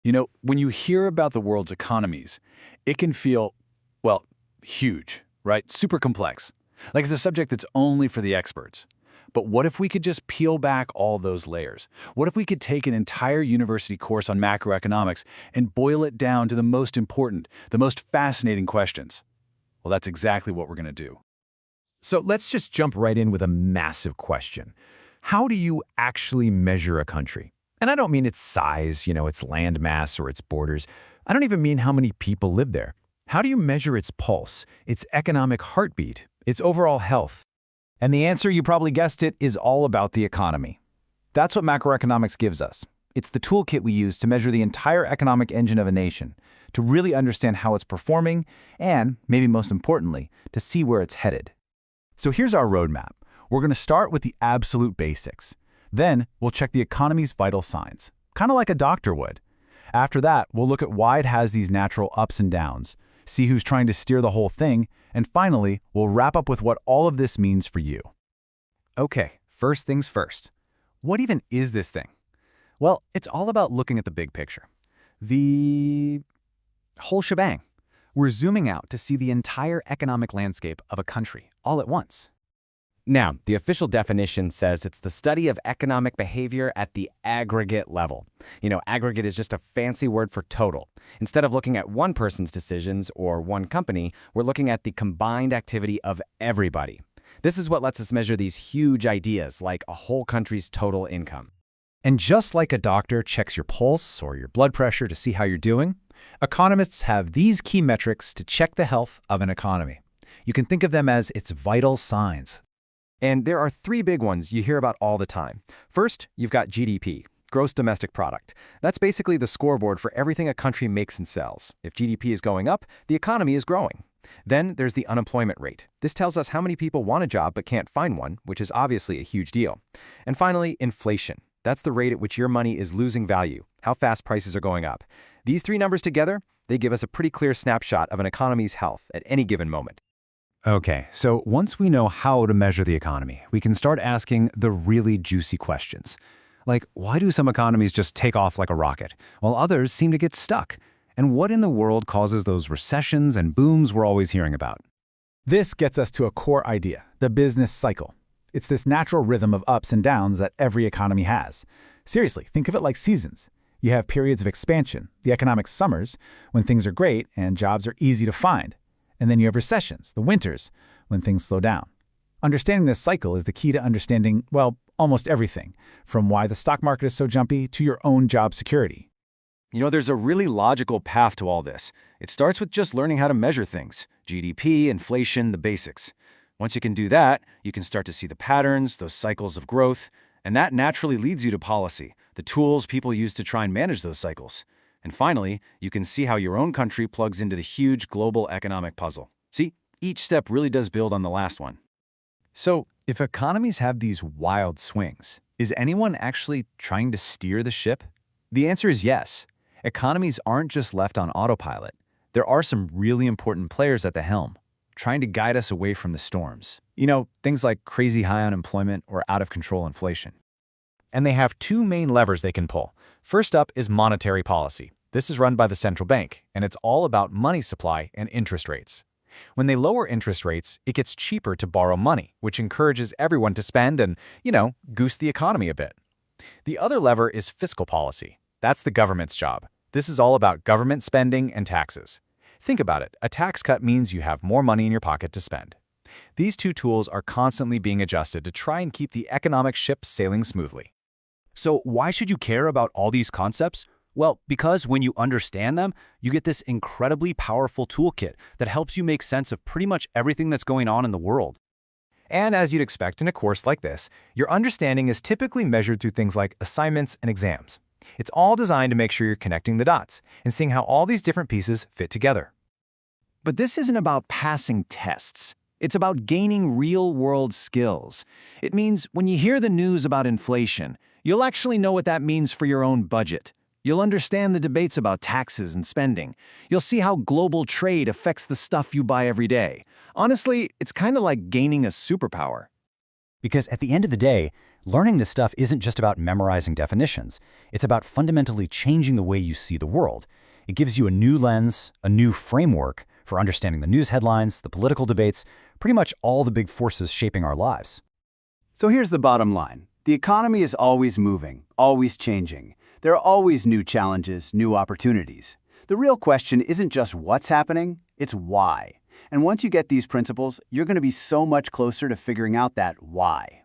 When you hear about the world's economies, it can feel, well, huge, right? Super complex. Like it's a subject that's only for the experts. But what if we could just peel back all those layers? What if we could take an entire university course on macroeconomics and boil it down to the most important, the most fascinating questions? Well, that's exactly what we're going to do. So let's just jump right in with a massive question. How do you actually measure a country? And I don't mean its size, its land mass or its borders. I don't even mean how many people live there. How do you measure its pulse, its economic heartbeat, its overall health? And the answer, you probably guessed it, is all about the economy. That's what macroeconomics gives us. It's the toolkit we use to measure the entire economic engine of a nation, to really understand how it's performing, and, maybe most importantly, to see where it's headed. So here's our roadmap. We're going to start with the absolute basics. Then, we'll check the economy's vital signs, kind of like a doctor would. After that, we'll look at why it has these natural ups and downs, see who's trying to steer the whole thing, and finally, we'll wrap up with what all of this means for you. Okay, first things first. What even is this thing? Well, it's all about looking at the big picture. The whole shebang. We're zooming out to see the entire economic landscape of a country all at once. Now, the official definition says it's the study of economic behavior at the aggregate level. Aggregate is just a fancy word for total. Instead of looking at one person's decisions or one company, we're looking at the combined activity of everybody. This is what lets us measure these huge ideas like a whole country's total income. And just like a doctor checks your pulse or your blood pressure to see how you're doing, economists have these key metrics to check the health of an economy. You can think of them as its vital signs. And there are three big ones you hear about all the time. First, you've got GDP, gross domestic product. That's basically the scoreboard for everything a country makes and sells. If GDP is going up, the economy is growing. Then there's the unemployment rate. This tells us how many people want a job but can't find one, which is obviously a huge deal. And finally, inflation. That's the rate at which your money is losing value, how fast prices are going up. These three numbers together, they give us a pretty clear snapshot of an economy's health at any given moment. Okay, so once we know how to measure the economy, we can start asking the really juicy questions. Like, why do some economies just take off like a rocket, while others seem to get stuck? And what in the world causes those recessions and booms we're always hearing about? This gets us to a core idea, the business cycle. It's this natural rhythm of ups and downs that every economy has. Seriously, think of it like seasons. You have periods of expansion, the economic summers, when things are great and jobs are easy to find. And then you have recessions, the winters, when things slow down. Understanding this cycle is the key to understanding, well, almost everything, from why the stock market is so jumpy to your own job security. There's a really logical path to all this. It starts with just learning how to measure things. GDP, inflation, the basics. Once you can do that, you can start to see the patterns, those cycles of growth, and that naturally leads you to policy, the tools people use to try and manage those cycles. And finally, you can see how your own country plugs into the huge global economic puzzle. See, each step really does build on the last one. So, if economies have these wild swings, is anyone actually trying to steer the ship? The answer is yes. Economies aren't just left on autopilot. There are some really important players at the helm, trying to guide us away from the storms. Things like crazy high unemployment or out-of-control inflation. And they have two main levers they can pull. First up is monetary policy. This is run by the central bank, and it's all about money supply and interest rates. When they lower interest rates, it gets cheaper to borrow money, which encourages everyone to spend and, goose the economy a bit. The other lever is fiscal policy. That's the government's job. This is all about government spending and taxes. Think about it. A tax cut means you have more money in your pocket to spend. These two tools are constantly being adjusted to try and keep the economic ship sailing smoothly. So why should you care about all these concepts? Well, because when you understand them, you get this incredibly powerful toolkit that helps you make sense of pretty much everything that's going on in the world. And as you'd expect in a course like this, your understanding is typically measured through things like assignments and exams. It's all designed to make sure you're connecting the dots and seeing how all these different pieces fit together. But this isn't about passing tests. It's about gaining real-world skills. It means when you hear the news about inflation, you'll actually know what that means for your own budget. You'll understand the debates about taxes and spending. You'll see how global trade affects the stuff you buy every day. Honestly, it's kind of like gaining a superpower. Because at the end of the day, Learning this stuff isn't just about memorizing definitions. It's about fundamentally changing the way you see the world. It gives you a new lens, a new framework for understanding the news headlines, the political debates, pretty much all the big forces shaping our lives. So here's the bottom line. The economy is always moving, always changing. There are always new challenges, new opportunities. The real question isn't just what's happening, it's why. And once you get these principles, you're going to be so much closer to figuring out that why.